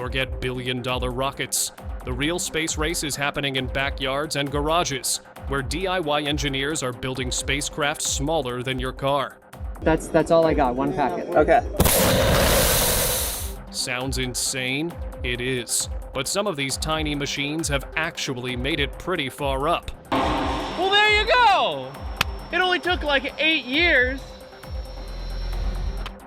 Forget billion-dollar rockets. The real space race is happening in backyards and garages, where DIY engineers are building spacecraft smaller than your car. That's all I got, one packet. Okay. Sounds insane? It is. But some of these tiny machines have actually made it pretty far up. Well, there you go! It only took like 8 years.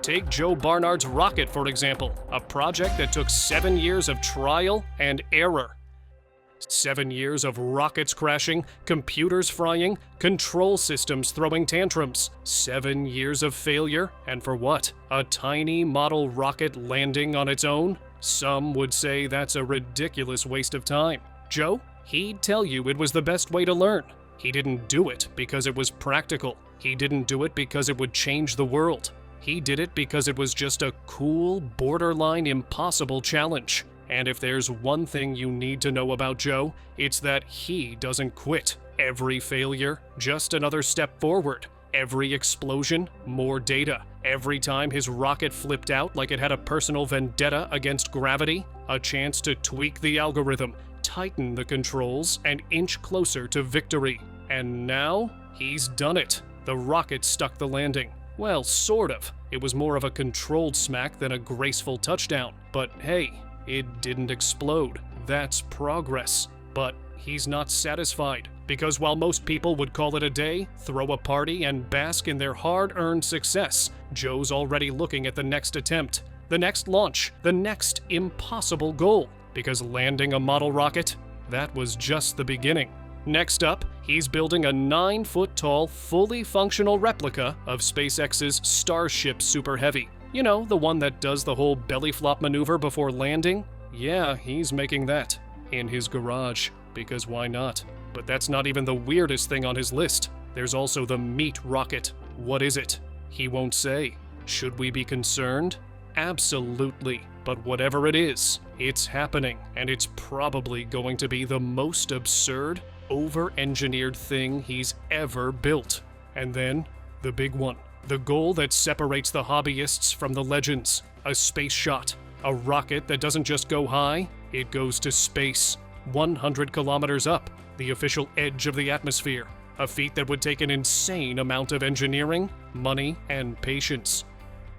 Take Joe Barnard's rocket, for example, a project that took 7 years of trial and error. 7 years of rockets crashing, computers frying, control systems throwing tantrums. 7 years of failure, and for what? A tiny model rocket landing on its own? Some would say that's a ridiculous waste of time. Joe? He'd tell you it was the best way to learn. He didn't do it because it was practical. He didn't do it because it would change the world. He did it because it was just a cool, borderline impossible challenge. And if there's one thing you need to know about Joe, it's that he doesn't quit. Every failure, just another step forward. Every explosion, more data. Every time his rocket flipped out like it had a personal vendetta against gravity, a chance to tweak the algorithm, tighten the controls, and inch closer to victory. And now, he's done it. The rocket stuck the landing. Well, sort of. It was more of a controlled smack than a graceful touchdown. But hey, it didn't explode. That's progress. But he's not satisfied, because while most people would call it a day, throw a party, and bask in their hard-earned success, Joe's already looking at the next attempt, the next launch, the next impossible goal. Because landing a model rocket, that was just the beginning. Next up, he's building a 9-foot-tall, fully functional replica of SpaceX's Starship Super Heavy. You know, the one that does the whole belly flop maneuver before landing? Yeah, he's making that. In his garage. Because why not? But that's not even the weirdest thing on his list. There's also the meat rocket. What is it? He won't say. Should we be concerned? Absolutely. But whatever it is, it's happening, and it's probably going to be the most absurd, over-engineered thing he's ever built. And then, the big one. The goal that separates the hobbyists from the legends. A space shot. A rocket that doesn't just go high, it goes to space. 100 kilometers up, the official edge of the atmosphere. A feat that would take an insane amount of engineering, money, and patience.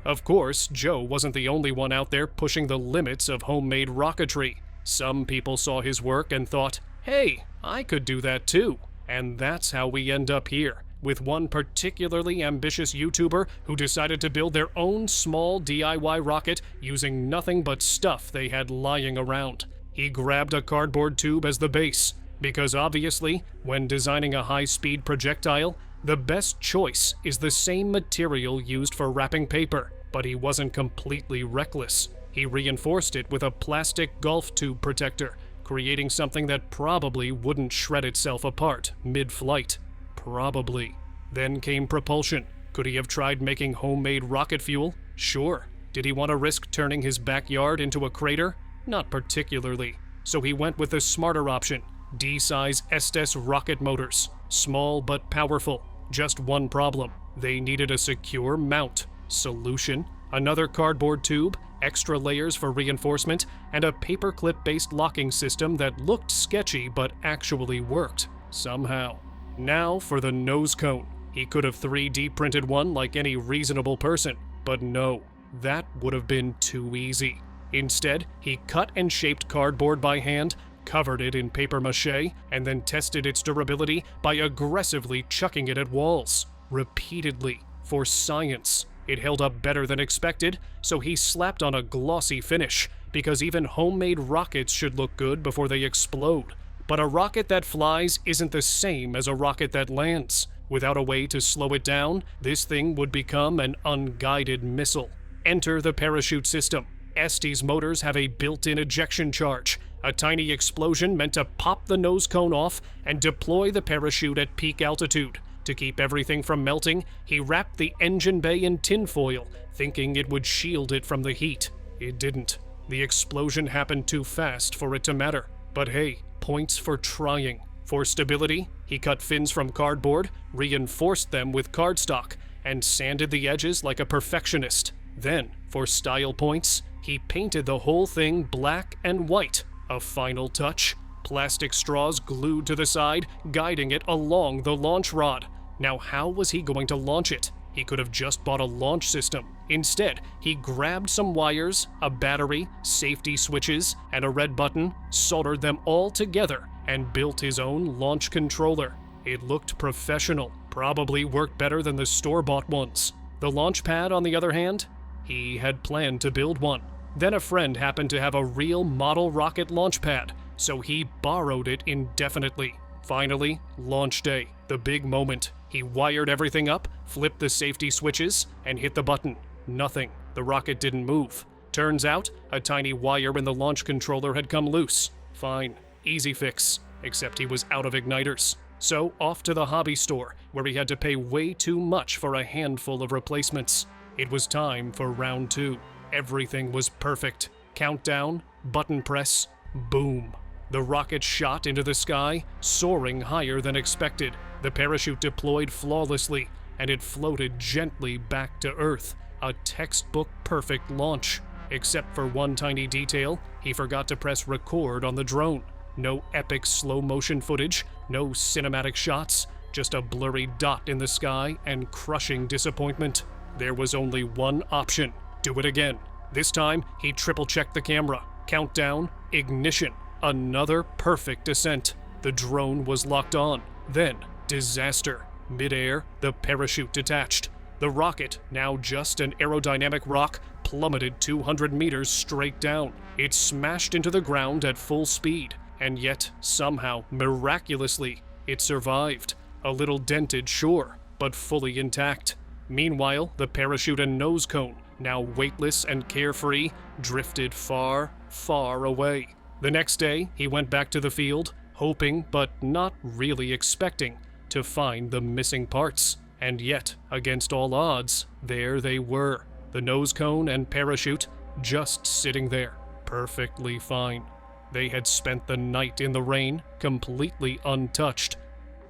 Of course, Joe wasn't the only one out there pushing the limits of homemade rocketry. Some people saw his work and thought, hey, I could do that too. And that's how we end up here, with one particularly ambitious YouTuber who decided to build their own small DIY rocket using nothing but stuff they had lying around. He grabbed a cardboard tube as the base, because obviously, when designing a high-speed projectile, the best choice is the same material used for wrapping paper. But he wasn't completely reckless. He reinforced it with a plastic golf tube protector, creating something that probably wouldn't shred itself apart mid-flight. Probably. Then came propulsion. Could he have tried making homemade rocket fuel? Sure. Did he want to risk turning his backyard into a crater? Not particularly. So he went with the smarter option. D-size Estes rocket motors. Small but powerful. Just one problem. They needed a secure mount. Solution: another cardboard tube, extra layers for reinforcement, and a paperclip-based locking system that looked sketchy but actually worked. Somehow. Now for the nose cone. He could have 3D printed one like any reasonable person, but no, that would have been too easy. Instead, he cut and shaped cardboard by hand, covered it in paper mache, and then tested its durability by aggressively chucking it at walls. Repeatedly. For science. It held up better than expected, so he slapped on a glossy finish, because even homemade rockets should look good before they explode. But a rocket that flies isn't the same as a rocket that lands. Without a way to slow it down, this thing would become an unguided missile. Enter the parachute system. Estes motors have a built-in ejection charge, a tiny explosion meant to pop the nose cone off and deploy the parachute at peak altitude. To keep everything from melting, he wrapped the engine bay in tinfoil, thinking it would shield it from the heat. It didn't. The explosion happened too fast for it to matter. But hey, points for trying. For stability, he cut fins from cardboard, reinforced them with cardstock, and sanded the edges like a perfectionist. Then, for style points, He painted the whole thing black and white. A final touch. Plastic straws glued to the side, guiding it along the launch rod. Now how was he going to launch it? He could have just bought a launch system. Instead, he grabbed some wires, a battery, safety switches, and a red button, soldered them all together, and built his own launch controller. It looked professional, probably worked better than the store-bought ones. The launch pad, on the other hand, he had planned to build one. Then a friend happened to have a real model rocket launch pad, so he borrowed it indefinitely. Finally, launch day, the big moment. He wired everything up, flipped the safety switches, and hit the button. Nothing. The rocket didn't move. Turns out, a tiny wire in the launch controller had come loose. Fine. Easy fix. Except he was out of igniters. So off to the hobby store, where he had to pay way too much for a handful of replacements. It was time for round 2. Everything was perfect. Countdown, button press, boom. The rocket shot into the sky, soaring higher than expected. The parachute deployed flawlessly, and it floated gently back to Earth. A textbook perfect launch. Except for one tiny detail, he forgot to press record on the drone. No epic slow motion footage, no cinematic shots, just a blurry dot in the sky and crushing disappointment. There was only one option. Do it again. This time, he triple-checked the camera. Countdown, ignition. Another perfect descent. The drone was locked on. Then, disaster. Mid-air, the parachute detached. The rocket, now just an aerodynamic rock, plummeted 200 meters straight down. It smashed into the ground at full speed. And yet, somehow, miraculously, it survived. A little dented, sure, but fully intact. Meanwhile, the parachute and nose cone, now weightless and carefree, drifted far, far away. The next day, he went back to the field, hoping, but not really expecting, to find the missing parts. And yet, against all odds, there they were. The nose cone and parachute just sitting there, perfectly fine. They had spent the night in the rain, completely untouched.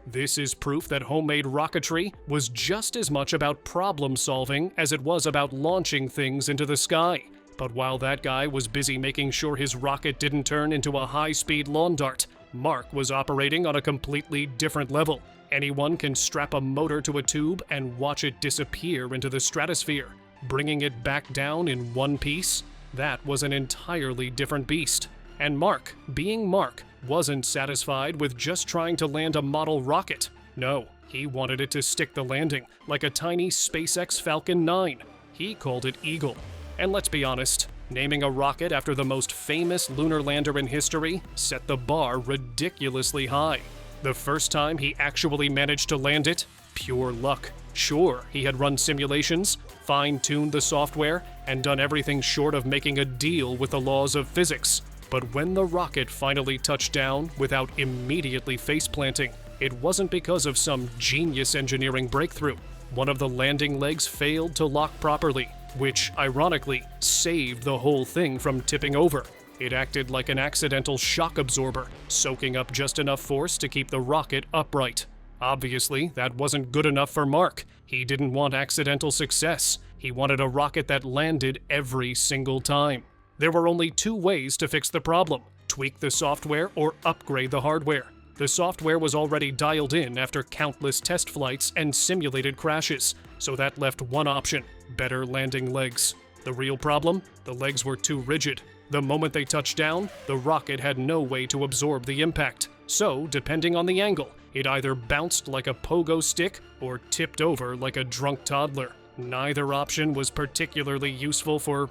This is proof that homemade rocketry was just as much about problem solving as it was about launching things into the sky. But while that guy was busy making sure his rocket didn't turn into a high-speed lawn dart, Mark was operating on a completely different level. Anyone can strap a motor to a tube and watch it disappear into the stratosphere. Bringing it back down in one piece, that was an entirely different beast. And Mark, being Mark, wasn't satisfied with just trying to land a model rocket. No, he wanted it to stick the landing, like a tiny SpaceX Falcon 9. He called it Eagle. And let's be honest, naming a rocket after the most famous lunar lander in history set the bar ridiculously high. The first time he actually managed to land it, pure luck. Sure, he had run simulations, fine-tuned the software, and done everything short of making a deal with the laws of physics. But when the rocket finally touched down without immediately face-planting, it wasn't because of some genius engineering breakthrough. One of the landing legs failed to lock properly, which, ironically, saved the whole thing from tipping over. It acted like an accidental shock absorber, soaking up just enough force to keep the rocket upright. Obviously, that wasn't good enough for Mark. He didn't want accidental success. He wanted a rocket that landed every single time. There were only 2 ways to fix the problem: tweak the software or upgrade the hardware. The software was already dialed in after countless test flights and simulated crashes, so that left one option: better landing legs. The real problem? The legs were too rigid. The moment they touched down, the rocket had no way to absorb the impact. So, depending on the angle, it either bounced like a pogo stick or tipped over like a drunk toddler. Neither option was particularly useful for,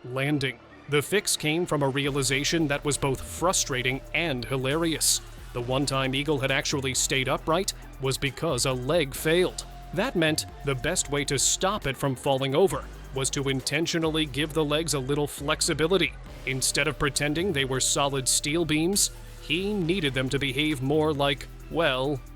landing. The fix came from a realization that was both frustrating and hilarious. The one time Eagle had actually stayed upright was because a leg failed. That meant the best way to stop it from falling over was to intentionally give the legs a little flexibility. Instead of pretending they were solid steel beams, he needed them to behave more like,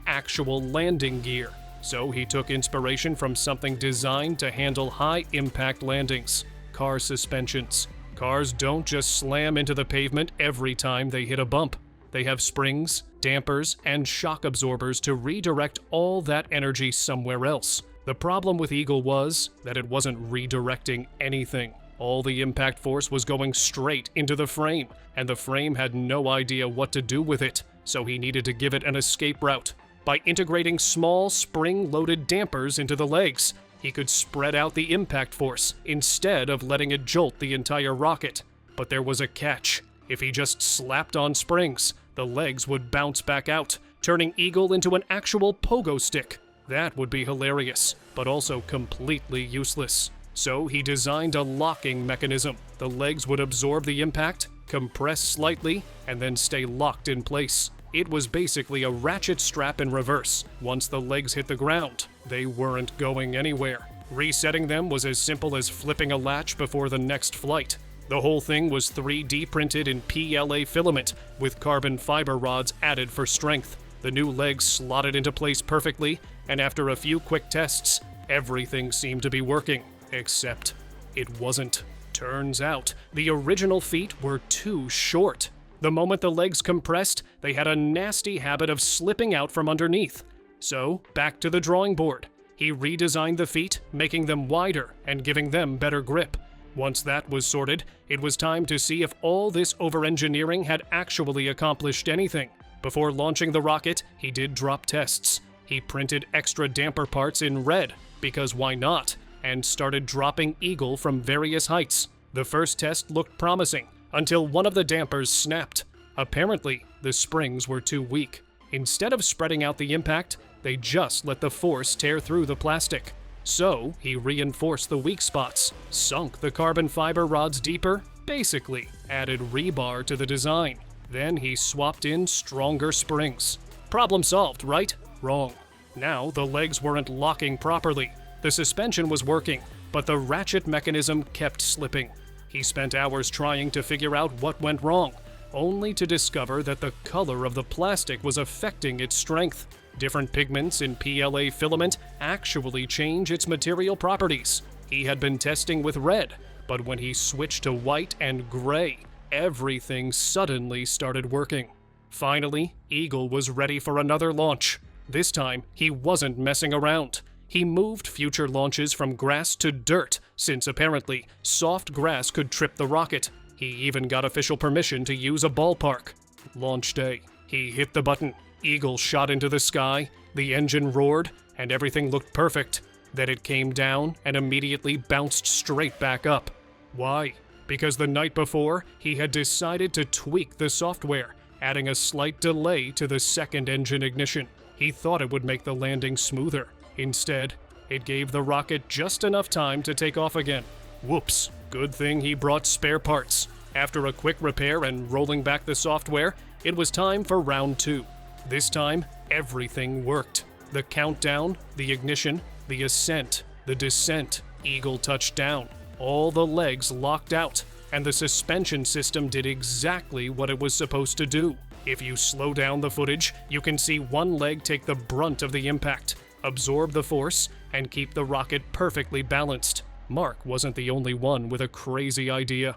actual landing gear. So he took inspiration from something designed to handle high-impact landings: car suspensions. Cars don't just slam into the pavement every time they hit a bump. They have springs, dampers, and shock absorbers to redirect all that energy somewhere else. The problem with Eagle was that it wasn't redirecting anything. All the impact force was going straight into the frame, and the frame had no idea what to do with it, so he needed to give it an escape route. By integrating small spring-loaded dampers into the legs, he could spread out the impact force instead of letting it jolt the entire rocket. But there was a catch. If he just slapped on springs, the legs would bounce back out, turning Eagle into an actual pogo stick. That would be hilarious, but also completely useless. So he designed a locking mechanism. The legs would absorb the impact, compress slightly, and then stay locked in place. It was basically a ratchet strap in reverse. Once the legs hit the ground, they weren't going anywhere. Resetting them was as simple as flipping a latch before the next flight. The whole thing was 3D printed in PLA filament, with carbon fiber rods added for strength. The new legs slotted into place perfectly, and after a few quick tests, everything seemed to be working. Except it wasn't. Turns out, the original feet were too short. The moment the legs compressed, they had a nasty habit of slipping out from underneath. So, back to the drawing board. He redesigned the feet, making them wider and giving them better grip. Once that was sorted, it was time to see if all this over-engineering had actually accomplished anything. Before launching the rocket, he did drop tests. He printed extra damper parts in red, because why not, and started dropping Eagle from various heights. The first test looked promising, until one of the dampers snapped. Apparently, the springs were too weak. Instead of spreading out the impact, they just let the force tear through the plastic. So, he reinforced the weak spots, sunk the carbon fiber rods deeper, basically added rebar to the design. Then he swapped in stronger springs. Problem solved, right? Wrong. Now, the legs weren't locking properly. The suspension was working, but the ratchet mechanism kept slipping. He spent hours trying to figure out what went wrong, only to discover that the color of the plastic was affecting its strength. Different pigments in PLA filament actually change its material properties. He had been testing with red, but when he switched to white and gray, everything suddenly started working. Finally, Eagle was ready for another launch. This time, he wasn't messing around. He moved future launches from grass to dirt, since apparently soft grass could trip the rocket. He even got official permission to use a ballpark. Launch day. He hit the button. Eagle shot into the sky, the engine roared, and everything looked perfect. Then it came down and immediately bounced straight back up. Why? Because the night before, he had decided to tweak the software, adding a slight delay to the second engine ignition. He thought it would make the landing smoother. Instead, it gave the rocket just enough time to take off again. Whoops, good thing he brought spare parts. After a quick repair and rolling back the software, it was time for round 2. This time, everything worked. The countdown, the ignition, the ascent, the descent. Eagle touched down. All the legs locked out, and the suspension system did exactly what it was supposed to do. If you slow down the footage, you can see one leg take the brunt of the impact, absorb the force, and keep the rocket perfectly balanced. Mark wasn't the only one with a crazy idea.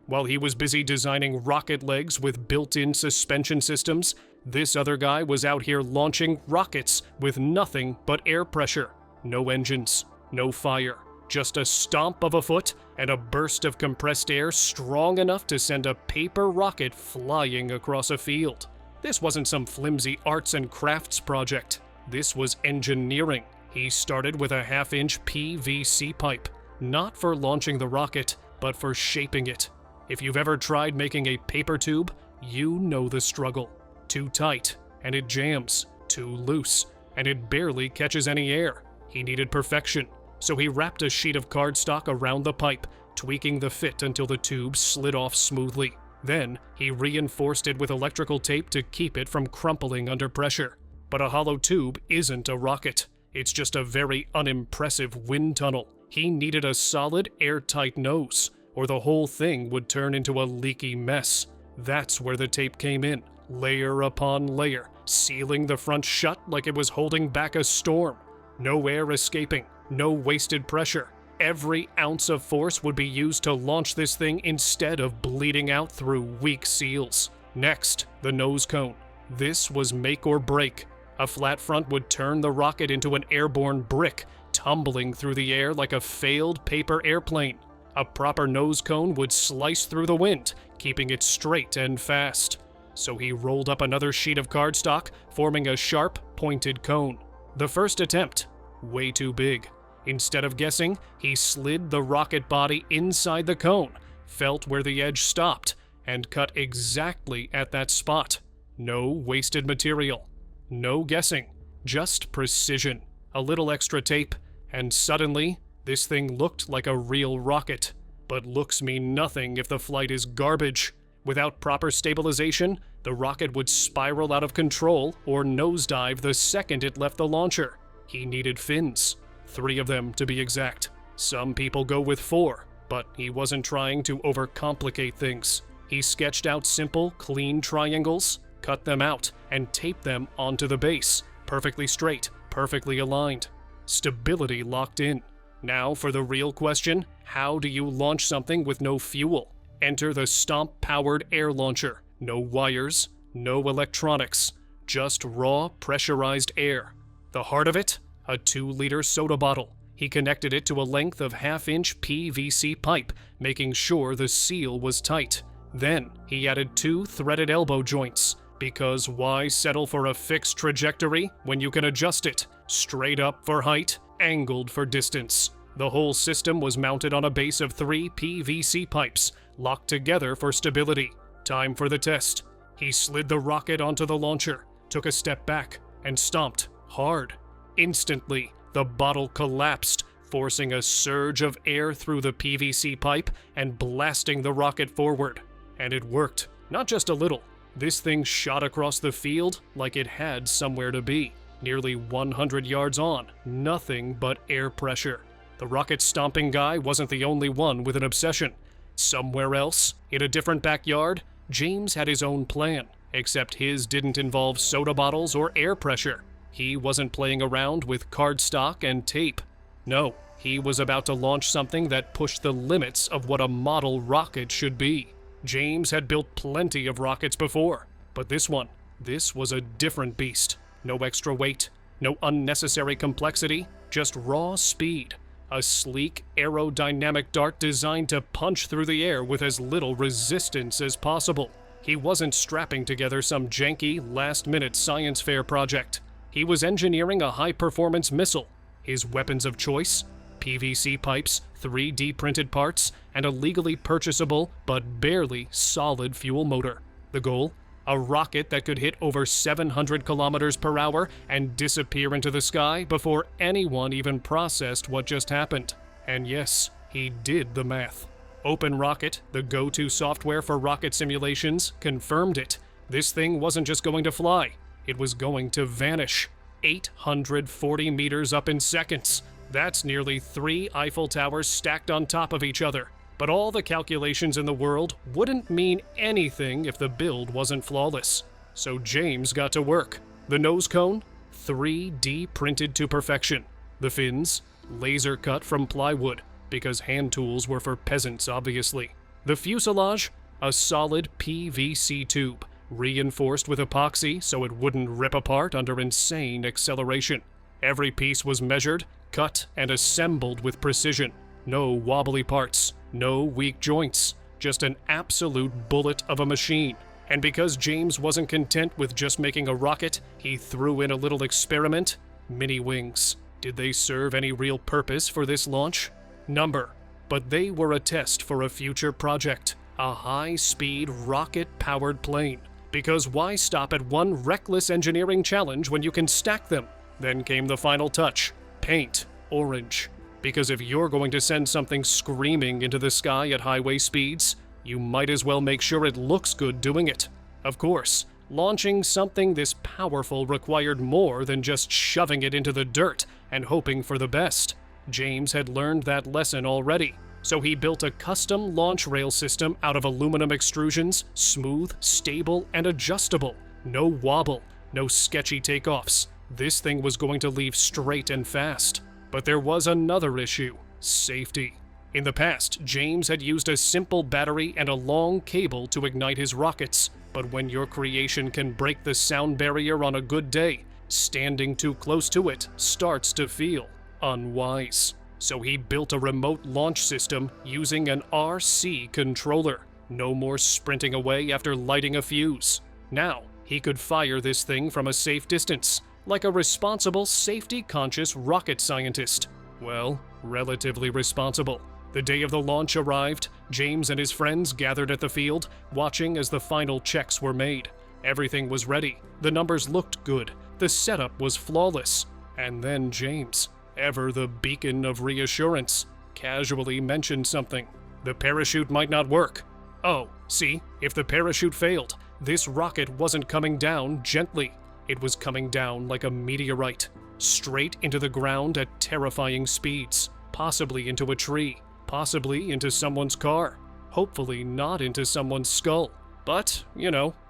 While he was busy designing rocket legs with built-in suspension systems, this other guy was out here launching rockets with nothing but air pressure. No engines, no fire, just a stomp of a foot and a burst of compressed air strong enough to send a paper rocket flying across a field. This wasn't some flimsy arts and crafts project. This was engineering. He started with a 1/2-inch PVC pipe, not for launching the rocket, but for shaping it. If you've ever tried making a paper tube, you know the struggle. Too tight, and it jams. Too loose, and it barely catches any air. He needed perfection, so he wrapped a sheet of cardstock around the pipe, tweaking the fit until the tube slid off smoothly. Then, he reinforced it with electrical tape to keep it from crumpling under pressure. But a hollow tube isn't a rocket. It's just a very unimpressive wind tunnel. He needed a solid, airtight nose, or the whole thing would turn into a leaky mess. That's where the tape came in, layer upon layer, sealing the front shut like it was holding back a storm. No air escaping, no wasted pressure. Every ounce of force would be used to launch this thing instead of bleeding out through weak seals. Next, the nose cone. This was make or break. A flat front would turn the rocket into an airborne brick, tumbling through the air like a failed paper airplane. A proper nose cone would slice through the wind, keeping it straight and fast. So he rolled up another sheet of cardstock, forming a sharp, pointed cone. The first attempt, way too big. Instead of guessing, he slid the rocket body inside the cone, felt where the edge stopped, and cut exactly at that spot. No wasted material. No guessing. Just precision. A little extra tape, and suddenly, this thing looked like a real rocket. But looks mean nothing if the flight is garbage. Without proper stabilization, the rocket would spiral out of control or nosedive the second it left the launcher. He needed fins. 3 of them, to be exact. Some people go with 4, but he wasn't trying to overcomplicate things. He sketched out simple, clean triangles, cut them out, and taped them onto the base, perfectly straight, perfectly aligned. Stability locked in. Now for the real question, how do you launch something with no fuel? Enter the Stomp-powered air launcher. No wires, no electronics, just raw, pressurized air. The heart of it? A 2-liter soda bottle. He connected it to a length of half-inch PVC pipe, making sure the seal was tight. Then, he added 2 threaded elbow joints, because why settle for a fixed trajectory when you can adjust it? Straight up for height, angled for distance. The whole system was mounted on a base of 3 PVC pipes, locked together for stability. Time for the test. He slid the rocket onto the launcher, took a step back, and stomped hard. Instantly, the bottle collapsed, forcing a surge of air through the PVC pipe and blasting the rocket forward. And it worked. Not just a little. This thing shot across the field like it had somewhere to be. Nearly 100 yards on, nothing but air pressure. The rocket stomping guy wasn't the only one with an obsession. Somewhere else, in a different backyard, James had his own plan, except his didn't involve soda bottles or air pressure. He wasn't playing around with cardstock and tape. No, he was about to launch something that pushed the limits of what a model rocket should be. James had built plenty of rockets before, but this was a different beast. No extra weight, no unnecessary complexity, just raw speed. A sleek, aerodynamic dart designed to punch through the air with as little resistance as possible. He wasn't strapping together some janky, last-minute science fair project. He was engineering a high-performance missile. His weapons of choice? PVC pipes, 3D printed parts, and a legally purchasable but barely solid fuel motor. The goal? A rocket that could hit over 700 kilometers per hour and disappear into the sky before anyone even processed what just happened. And yes, he did the math. OpenRocket, the go-to software for rocket simulations, confirmed it. This thing wasn't just going to fly, it was going to vanish. 840 meters up in seconds. That's nearly 3 Eiffel Towers stacked on top of each other. But all the calculations in the world wouldn't mean anything if the build wasn't flawless. So James got to work. The nose cone? 3D printed to perfection. The fins? Laser cut from plywood, because hand tools were for peasants, obviously. The fuselage? A solid PVC tube, reinforced with epoxy so it wouldn't rip apart under insane acceleration. Every piece was measured, cut, and assembled with precision. No wobbly parts. No weak joints, just an absolute bullet of a machine. And because James wasn't content with just making a rocket, he threw in a little experiment: mini wings. Did they serve any real purpose for this launch? Number. But they were a test for a future project, a high-speed, rocket-powered plane. Because why stop at one reckless engineering challenge when you can stack them? Then came the final touch: paint orange. Because if you're going to send something screaming into the sky at highway speeds, you might as well make sure it looks good doing it. Of course, launching something this powerful required more than just shoving it into the dirt and hoping for the best. James had learned that lesson already, so he built a custom launch rail system out of aluminum extrusions, smooth, stable, and adjustable. No wobble, no sketchy takeoffs. This thing was going to leave straight and fast. But there was another issue: safety. In the past, James had used a simple battery and a long cable to ignite his rockets, but when your creation can break the sound barrier on a good day, standing too close to it starts to feel unwise. so he built a remote launch system using an RC controller. No more sprinting away after lighting a fuse. Now, he could fire this thing from a safe distance, like a responsible, safety-conscious rocket scientist. Well, relatively responsible. The day of the launch arrived. James and his friends gathered at the field, watching as the final checks were made. Everything was ready. The numbers looked good. The setup was flawless. And then James, ever the beacon of reassurance, casually mentioned something. The parachute might not work. Oh, see, if the parachute failed, this rocket wasn't coming down gently. It was coming down like a meteorite, straight into the ground at terrifying speeds, possibly into a tree, possibly into someone's car, hopefully not into someone's skull. But,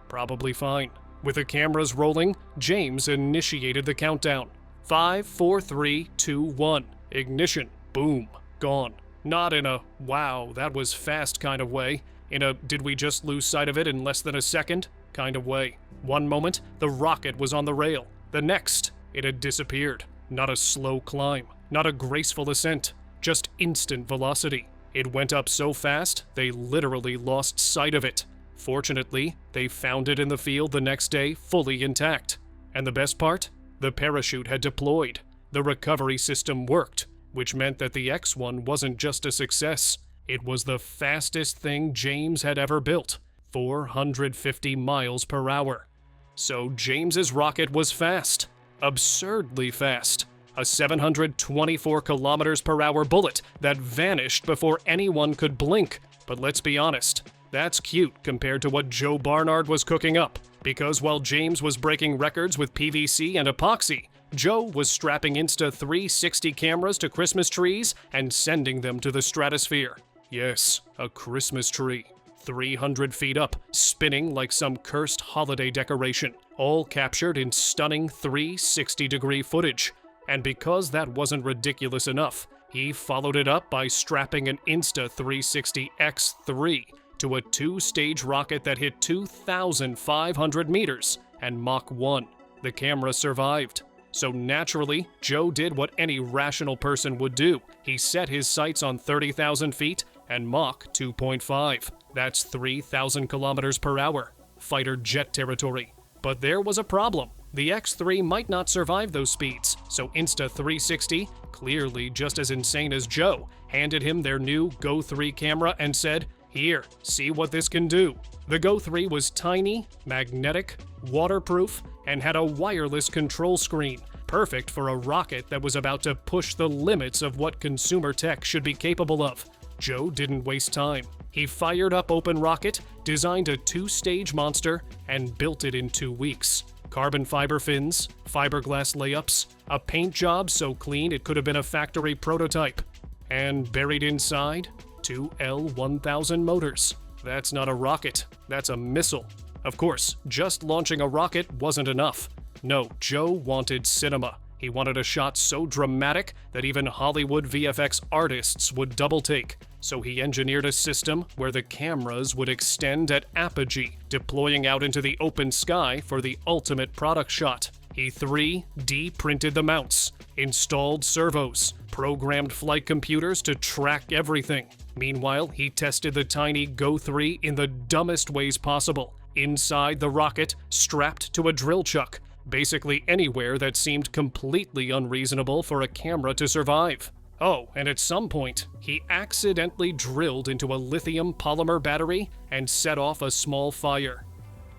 probably fine. With the cameras rolling, James initiated the countdown. 5, 4, 3, 2, 1. Ignition. Boom. Gone. Not in a, wow, that was fast kind of way. In a, did we just lose sight of it in less than a second kind of way. One moment, the rocket was on the rail. The next, it had disappeared. Not a slow climb. Not a graceful ascent. Just instant velocity. It went up so fast, they literally lost sight of it. Fortunately, they found it in the field the next day, fully intact. And the best part? The parachute had deployed. The recovery system worked, which meant that the X-1 wasn't just a success. It was the fastest thing James had ever built, 450 miles per hour. So James's rocket was fast, absurdly fast. A 724 kilometers per hour bullet that vanished before anyone could blink. But let's be honest, that's cute compared to what Joe Barnard was cooking up. Because while James was breaking records with PVC and epoxy, Joe was strapping Insta360 cameras to Christmas trees and sending them to the stratosphere. Yes, a Christmas tree. 300 feet up, spinning like some cursed holiday decoration, all captured in stunning 360-degree footage. And because that wasn't ridiculous enough, he followed it up by strapping an Insta360 X3 to a two-stage rocket that hit 2,500 meters and Mach 1. The camera survived. So naturally, Joe did what any rational person would do. He set his sights on 30,000 feet and Mach 2.5. That's 3,000 kilometers per hour. Fighter jet territory. But there was a problem. The X3 might not survive those speeds, so Insta360, clearly just as insane as Joe, handed him their new Go 3 camera and said, "Here, see what this can do." The Go 3 was tiny, magnetic, waterproof, and had a wireless control screen, perfect for a rocket that was about to push the limits of what consumer tech should be capable of. Joe didn't waste time. He fired up Open Rocket, designed a two-stage monster, and built it in 2 weeks. Carbon fiber fins, fiberglass layups, a paint job so clean it could have been a factory prototype. And buried inside, 2 L-1000 motors. That's not a rocket, that's a missile. Of course, just launching a rocket wasn't enough. No, Joe wanted cinema. He wanted a shot so dramatic that even Hollywood VFX artists would double-take. So he engineered a system where the cameras would extend at apogee, deploying out into the open sky for the ultimate product shot. He 3D printed the mounts, installed servos, programmed flight computers to track everything. Meanwhile, he tested the tiny Go 3 in the dumbest ways possible. Inside the rocket, strapped to a drill chuck, basically anywhere that seemed completely unreasonable for a camera to survive. Oh, and at some point, he accidentally drilled into a lithium polymer battery and set off a small fire.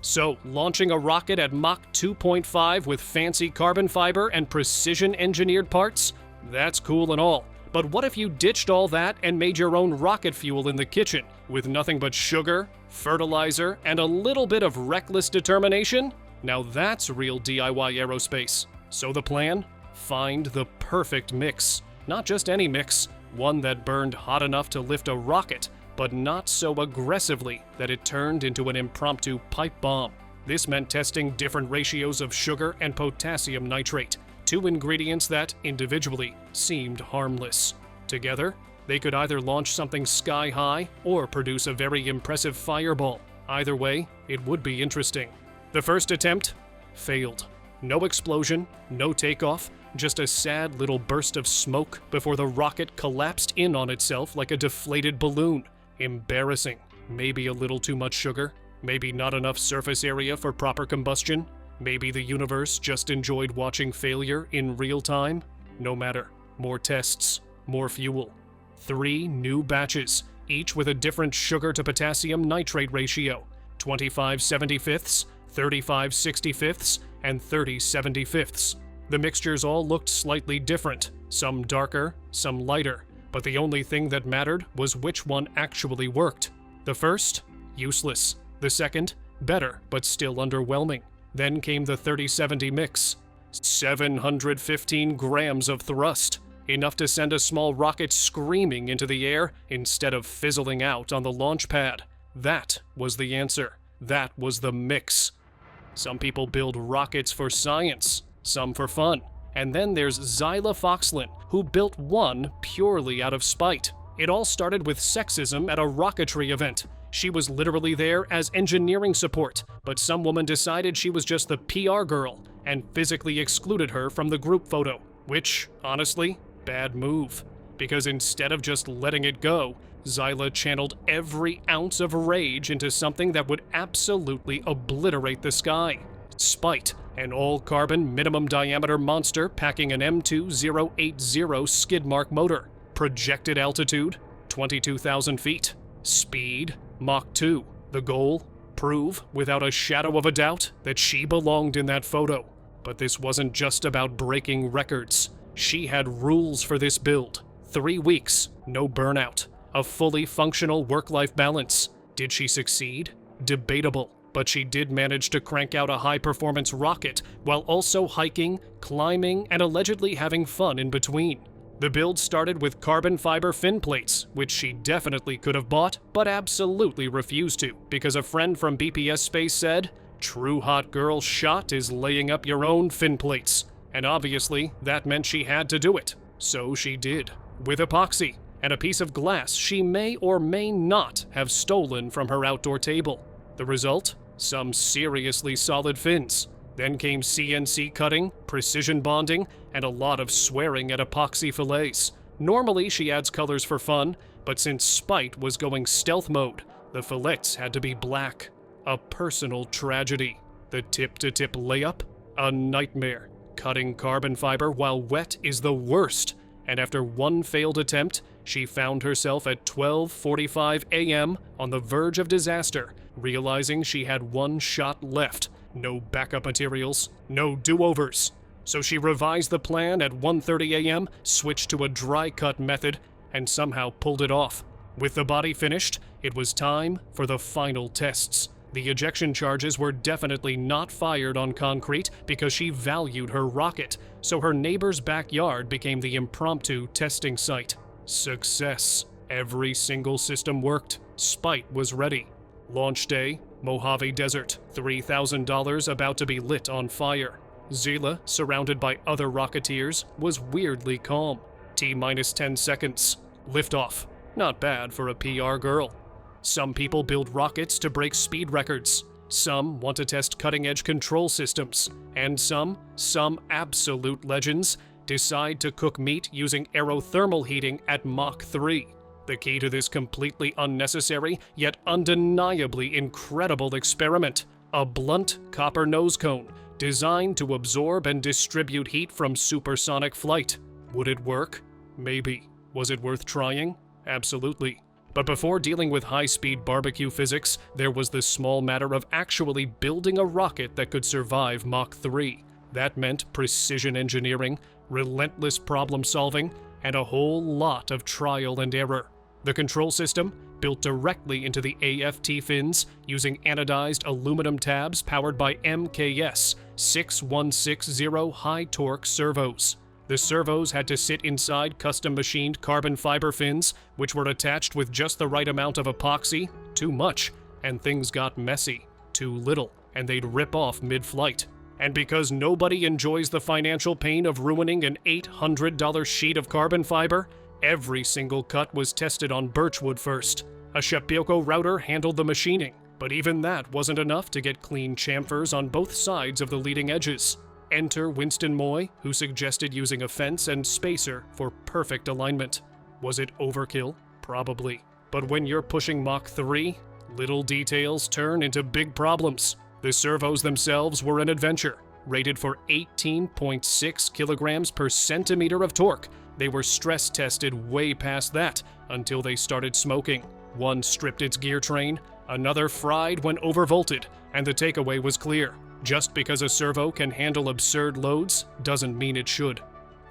So, launching a rocket at Mach 2.5 with fancy carbon fiber and precision-engineered parts? That's cool and all. But what if you ditched all that and made your own rocket fuel in the kitchen, with nothing but sugar, fertilizer, and a little bit of reckless determination? Now that's real DIY aerospace. So the plan? Find the perfect mix. Not just any mix, one that burned hot enough to lift a rocket, but not so aggressively that it turned into an impromptu pipe bomb. This meant testing different ratios of sugar and potassium nitrate, two ingredients that, individually, seemed harmless. Together, they could either launch something sky-high or produce a very impressive fireball. Either way, it would be interesting. The first attempt failed. No explosion, no takeoff, just a sad little burst of smoke before the rocket collapsed in on itself like a deflated balloon. Embarrassing. Maybe a little too much sugar. Maybe not enough surface area for proper combustion. Maybe the universe just enjoyed watching failure in real time. No matter. More tests. More fuel. 3 new batches, each with a different sugar to potassium nitrate ratio. 25/75ths, 35/65ths, and 30/75ths. The mixtures all looked slightly different, some darker, some lighter, but the only thing that mattered was which one actually worked. The first, useless. The second, better, but still underwhelming. Then came the 30/70 mix. 715 grams of thrust, enough to send a small rocket screaming into the air instead of fizzling out on the launch pad. That was the answer. That was the mix. Some people build rockets for science, some for fun. And then there's Zyla Foxlin, who built one purely out of spite. It all started with sexism at a rocketry event. She was literally there as engineering support, but some woman decided she was just the PR girl and physically excluded her from the group photo, which, honestly, bad move. Because instead of just letting it go, Zyla channeled every ounce of rage into something that would absolutely obliterate the sky. Spite, an all-carbon minimum diameter monster packing an M2080 skid mark motor. Projected altitude, 22,000 feet. Speed, Mach 2. The goal, prove, without a shadow of a doubt, that she belonged in that photo. But this wasn't just about breaking records. She had rules for this build. 3 weeks, no burnout. A fully functional work-life balance. Did she succeed? Debatable. But she did manage to crank out a high-performance rocket while also hiking, climbing, and allegedly having fun in between. The build started with carbon fiber fin plates, which she definitely could have bought, but absolutely refused to, because a friend from BPS Space said, "True hot girl shot is laying up your own fin plates." And obviously, that meant she had to do it. So she did. With epoxy, and a piece of glass she may or may not have stolen from her outdoor table. The result? Some seriously solid fins. Then came CNC cutting, precision bonding, and a lot of swearing at epoxy fillets. Normally she adds colors for fun, but since Spite was going stealth mode, the fillets had to be black. A personal tragedy. The tip-to-tip layup? A nightmare. Cutting carbon fiber while wet is the worst, and after one failed attempt, she found herself at 12:45 a.m. on the verge of disaster, realizing she had one shot left. No backup materials, no do-overs. So she revised the plan at 1:30 a.m., switched to a dry cut method, and somehow pulled it off. With the body finished, it was time for the final tests. The ejection charges were definitely not fired on concrete because she valued her rocket, so her neighbor's backyard became the impromptu testing site. Success. Every single system worked. Spite was ready. Launch day, Mojave Desert, $3,000 about to be lit on fire. Zyla, surrounded by other rocketeers, was weirdly calm. T-minus 10 seconds. Liftoff. Not bad for a PR girl. Some people build rockets to break speed records. Some want to test cutting-edge control systems. And some absolute legends, decide to cook meat using aerothermal heating at Mach 3. The key to this completely unnecessary, yet undeniably incredible experiment, a blunt copper nose cone designed to absorb and distribute heat from supersonic flight. Would it work? Maybe. Was it worth trying? Absolutely. But before dealing with high-speed barbecue physics, there was the small matter of actually building a rocket that could survive Mach 3. That meant precision engineering, relentless problem-solving, and a whole lot of trial and error. The control system, built directly into the AFT fins using anodized aluminum tabs powered by MKS 6160 high-torque servos. The servos had to sit inside custom-machined carbon fiber fins, which were attached with just the right amount of epoxy, too much, and things got messy. Too little, and they'd rip off mid-flight. And because nobody enjoys the financial pain of ruining an $800 sheet of carbon fiber, every single cut was tested on birchwood first. A Shapiro router handled the machining, but even that wasn't enough to get clean chamfers on both sides of the leading edges. Enter Winston Moy, who suggested using a fence and spacer for perfect alignment. Was it overkill? Probably. But when you're pushing Mach 3, little details turn into big problems. The servos themselves were an adventure. Rated for 18.6 kilograms per centimeter of torque, they were stress tested way past that until they started smoking. One stripped its gear train, another fried when overvolted, and the takeaway was clear. Just because a servo can handle absurd loads doesn't mean it should.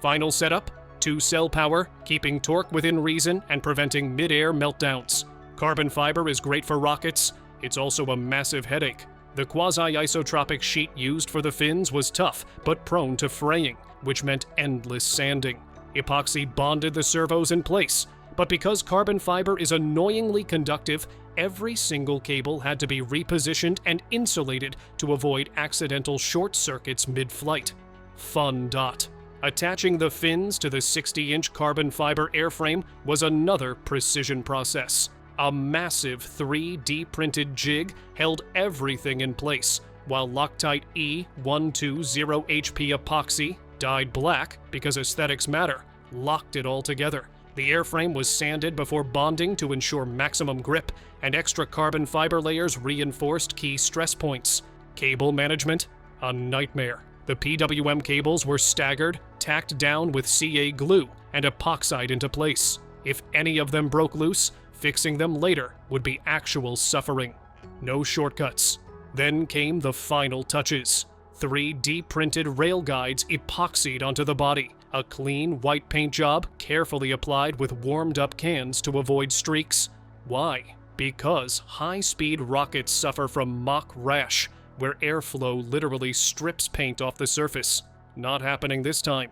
Final setup: 2-cell power, keeping torque within reason and preventing mid-air meltdowns. Carbon fiber is great for rockets. It's also a massive headache. The quasi-isotropic sheet used for the fins was tough, but prone to fraying, which meant endless sanding. Epoxy bonded the servos in place, but because carbon fiber is annoyingly conductive, every single cable had to be repositioned and insulated to avoid accidental short circuits mid-flight. Fun dot. Attaching the fins to the 60-inch carbon fiber airframe was another precision process. A massive 3D printed jig held everything in place, while Loctite E120HP epoxy, dyed black because aesthetics matter, locked it all together. The airframe was sanded before bonding to ensure maximum grip, and extra carbon fiber layers reinforced key stress points. Cable management? A nightmare. The PWM cables were staggered, tacked down with CA glue, and epoxied into place. If any of them broke loose, fixing them later would be actual suffering. No shortcuts. Then came the final touches. 3D printed rail guides epoxied onto the body. A clean white paint job carefully applied with warmed up cans to avoid streaks. Why? Because high-speed rockets suffer from Mach rash, where airflow literally strips paint off the surface. Not happening this time.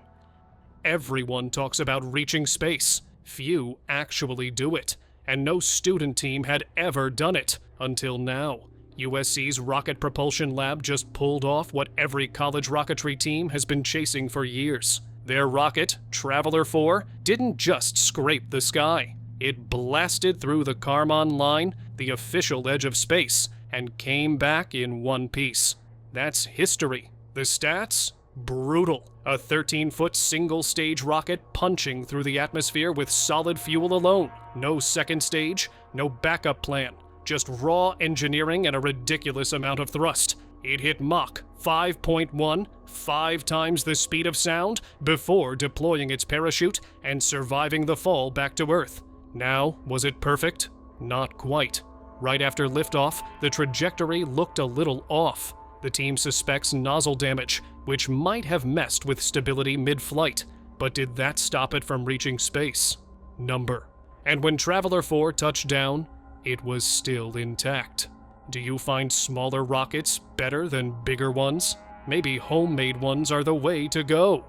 Everyone talks about reaching space. Few actually do it. And no student team had ever done it until now. USC's Rocket Propulsion Lab just pulled off what every college rocketry team has been chasing for years. Their rocket, Traveler 4, didn't just scrape the sky. It blasted through the Kármán line, the official edge of space, and came back in one piece. That's history. The stats? Brutal. A 13-foot single-stage rocket punching through the atmosphere with solid fuel alone. No second stage, no backup plan. Just raw engineering and a ridiculous amount of thrust. It hit Mach 5.1, 5 times the speed of sound, before deploying its parachute and surviving the fall back to Earth. Now, was it perfect? Not quite. Right after liftoff, the trajectory looked a little off. The team suspects nozzle damage, which might have messed with stability mid-flight. But did that stop it from reaching space? Number. And when Traveler 4 touched down, it was still intact. Do you find smaller rockets better than bigger ones? Maybe homemade ones are the way to go.